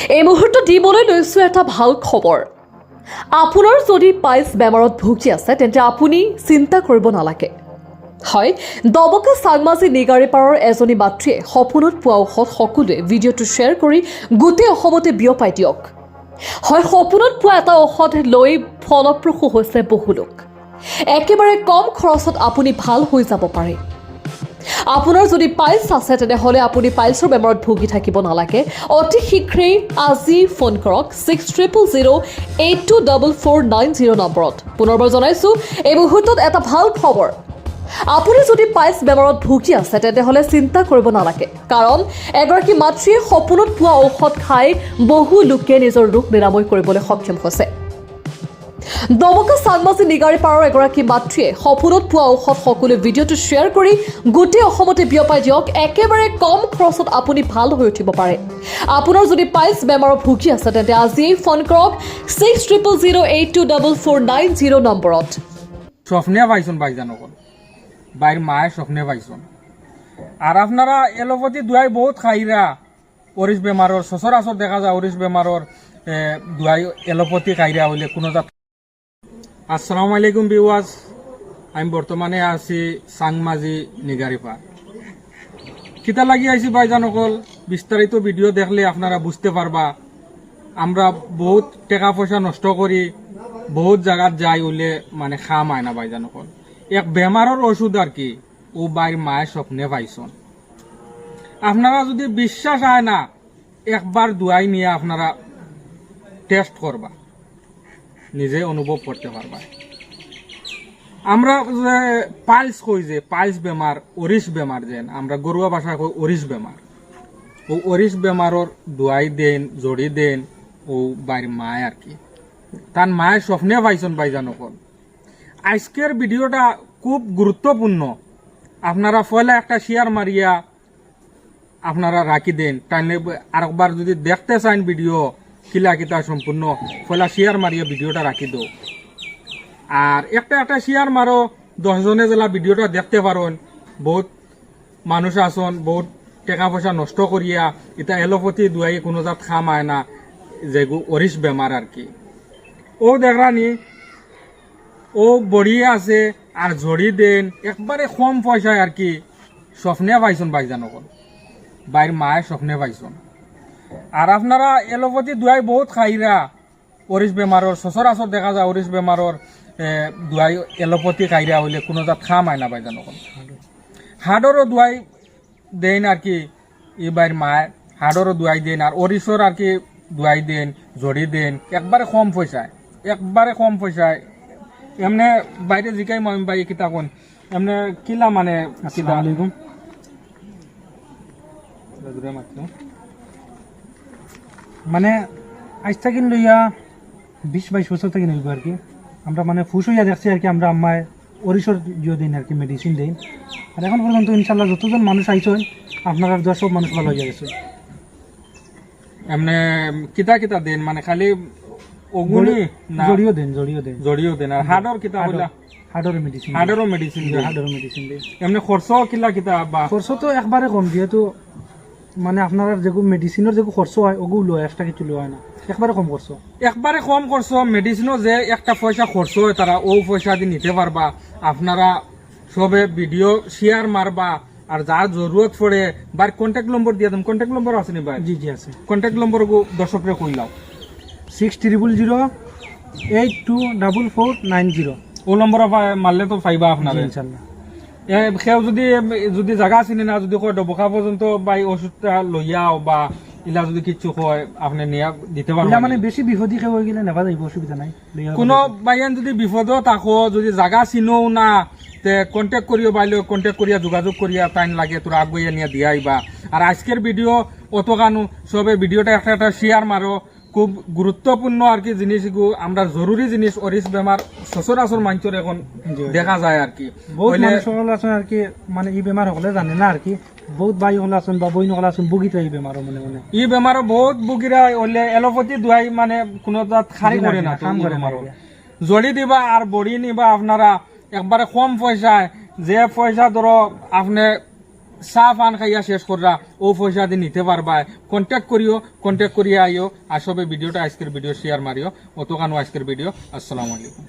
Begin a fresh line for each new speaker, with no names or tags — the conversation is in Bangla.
এই মুহূৰ্তত দিবলৈ লৈছো এটা ভাল খবৰ। আপোনাৰ যদি পাইলছ বেমাৰত ভুগি আছে তেন্তে আপুনি চিন্তা কৰিব নালাগে। হয়, দবকা চাংমাজি নিগাৰীপাৰৰ এজনী মাতৃয়ে সপোনত পোৱা ঔষধ সকলোৱে ভিডিঅ'টো শ্বেয়াৰ কৰি গোটেই অসমতে বিয়পাই দিয়ক। হয়, সপোনত পোৱা এটা ঔষধ লৈ ফলপ্ৰসূ হৈছে বহু লোক। একেবাৰে কম খৰচত আপুনি ভাল হৈ যাব পাৰে। আপোনাৰ যদি পাইলছ আছে তেনেহ'লে আপুনি পাইলছৰ বেমাৰত ভুগি থাকিব নালাগে। অতি শীঘ্ৰেই আজি ফোন কৰক 6000824490 নম্বৰত। পুনৰবাৰ জনাইছোঁ, এই মুহূৰ্তত এটা ভাল খবৰ। আপুনি যদি পাইলছ বেমাৰত ভুগি আছে তেনেহ'লে চিন্তা কৰিব নালাগে, কাৰণ এগৰাকী মাতৃয়ে সপোনত পোৱা ঔষধ খাই বহু লোকে নিজৰ ৰোগ নিৰাময় কৰিবলৈ সক্ষম হৈছে। দমকা চাংমাজি নিগাৰীপাৰৰ এগৰাকী মাতৃয়ে সপোনত পোৱা ঔষধ সকলোৱে ভিডিঅ'টো শ্বেয়াৰ কৰি গোটেই অসমতে বিয়পাই দিয়ক। একেবাৰে কম খৰচত আপুনি ভাল হৈ উঠিব পাৰে। আপোনাৰ যদি পাইলছ বেমাৰত ভুগি আছে তেন্তে আজিয়েই ফোন কৰক 6000824490 নম্বৰত।
স্বপ্নে পাইছেন ভাইজানকল, বাইর মায়ের স্বপ্নে পাইছেন। আর আপনারা এলোপ্যাথি দুয়াই বহুত খাইরা অরিশ বেমারর সচরাচর দেখা যায় অরিশ বেমারর দুয়াই এলোপ্যাথি খাইরা হইলে কোনো জাত। আসসালামু আলাইকুম ভিউয়ার্স, আমি বর্তমানে আছি চাংমাজি নিগারিপার। কিতা লাগি আইছি ভাইজানকল, বিস্তারিত ভিডিও দেখলে আপনারা বুঝতে পারবা। আমরা বহুত টাকা পয়সা নষ্ট করি বহুত জায়গাত যাই হইলে মানে খাম হয় না ভাইজানকল। এক বেমারের ওষুধ আর কি ও বাইর মায়ের স্বপ্নে পাইছন। আপনারা যদি বিশ্বাস হয় না, একবার দুয়াই নিয়ে আপনারা টেস্ট করবা, নিজে অনুভব করতে পারবা। আমরা যে পাইলস কই যে পাইলস বেমার অরিশ বেমার যেন আমরা গরুয়া ভাষা কই অরিশ বেমার, ও অরিশ বেমারর দুয়াই দেন জড়ি দেন ও বাইর মায় আর কি তার মায়ের স্বপ্নে পাইছন ভাইজানকল। আজকের ভিডিওটা খুব গুরুত্বপূর্ণ। আপনারা পয়লা একটা শেয়ার মারিয়া আপনারা রাখি দেন, তাইলে আরেকবার যদি দেখতে চান ভিডিও কিলা কিতা সম্পূর্ণ, পয়লা শেয়ার মারিয়া ভিডিওটা রাখি দো। আর একটা শেয়ার মারো, 10 জনে জেলা ভিডিওটা দেখতে পারেন। বহুত মানুষ আছেন বহুত টাকা পয়সা নষ্ট করিয়া এটা এলোপ্যাথি দুয়াই কোনো জাত খাম আয় না, যেগু অরিশ বেমার আর কি। ও দেখরানি ও বড়িয়ে আছে আর ঝড়ি দেন একবারে কম পয়সায় আর কি স্বপ্নে পাইছন ভাইজানকল, বাইর মায়ের স্বপ্নে পাইছন। আর আপনারা এলোপ্যাথি দুয়াই বহুত খাইরা অরিশ বেমারর সচরাচর দেখা যায় অরিশ বেমারর দুয়াই এলোপ্যাথি খাইরা হইলে কোনো জাত খাম হয় না ভাইজানকল। হাড়রও দুয়াই দেন আর কি ই বাইর মায়, হাড়রও দুয়াই দেন আর অরিশর আর কি দুয়াই দেন ঝড়ি দেন একবারে কম পয়সায়, একবারে কম পয়সায়। এমনি বাইরে জিকাই মহিম ভাই কিতা কোন এমনি কিলা মানে আসসালামু আলাইকুম
মানে আজ থেকে লইয়া 20-22 বছর থেকে নিলব আর কি। আমরা মানে ফুস হইয়া দেখছি আর কি, আমরা আম্মায় অরিশর জিও দিন আর কি মেডিসিন দেন। আর এখন পর্যন্ত ইনশাল্লাহ যতজন মানুষ আইছেন আপনারা সব মানুষ ভালো হয়ে গেছে।
এমনি কিতা কিতা দেন মানে খালি ওগুনি না
জড়িও দেন
আর হাড়র কিতা বলা
হার্টের মেডিসিন দেন।
এমনি খরচ কিলা কিতা বা
খরচ তো একবারে কম, যেহেতু মানে আপনার যেগুলো মেডিসিনের যেগুলো খরচ হয় ওগুলো লয়, এক্সট্রা কিছু লয় না, একবারে কম খরচ।
একবারে কম খরচ মেডিসিনও যে একটা পয়সা খরচ হয় তারা ও পয়সা দিয়ে নিতে পারবা। আপনারা সবে ভিডিও শেয়ার মারবা আর যার জরুরত পড়ে বার কন্ট্যাক্ট নম্বর দিয়ে দেন। কন্ট্যাক্ট নম্বর আছে নি ভাই?
জি আছে।
Contact number দর্শকরে কইলাও
6000824490।
ও নম্বর মারলে তো পাইবা আপনারা
ইনশাআল্লাহ।
কেউ যদি জায়গা চিনি না, যদি কয় ডবকা পর্যন্ত বা ওষুধটা লইয়াও বা ইলা যদি কিছু কয় আপনি নিয়া দিতে পারবেন।
মানে বেশি বিপদী কেউ হয়ে গেলে নেবা যাইব, অসুবিধা নাই।
কোনো বাইয়ান যদি বিপদও থাকো, যদি জায়গা চিনও না, তে কন্ট্যাক্ট করিও বাইলে কন্ট্যাক্ট করিয়া যোগাযোগ করিয়া টাইম লাগে তোরা আগুইয়া নিয়ে দিয়ে আইবা। আর আজকের ভিডিও অত কানু সবে ভিডিওটা একটা শেয়ার মারো, খুব গুরুত্বপূর্ণ আর কি জিনিস, আমরা জরুরি জিনিস। অরিশ বেমার সচরাচর মানুষের এখন দেখা যায় আর কি,
বহুত মানুষ আছেন আর কি মানে এই বেমার হলে জানে না আর কি। বহুত ভাই হল আছেন বা বই নকল আছেন বুগিতে এই বেমার মনে এই
বেমার বহুত বুগিরা হলে এলোপ্যাথি দুয়াই মানে কোনো জাত খারি করে না, কাম করে না। জড়ি দিবা আর বড়ি নিবা আপনারা একবারে কম পয়সায়, যে পয়সা ধরো আপনি চা পান খাইয়া শেষ কররা ও পয়সা দিয়ে নিতে পারবা কন্ট্যাক্ট করিয়া আইও আর সবে ভিডিওটা আজকের ভিডিও শেয়ার মারিও অতখানো আজকের ভিডিও। আসসালামু আলাইকুম।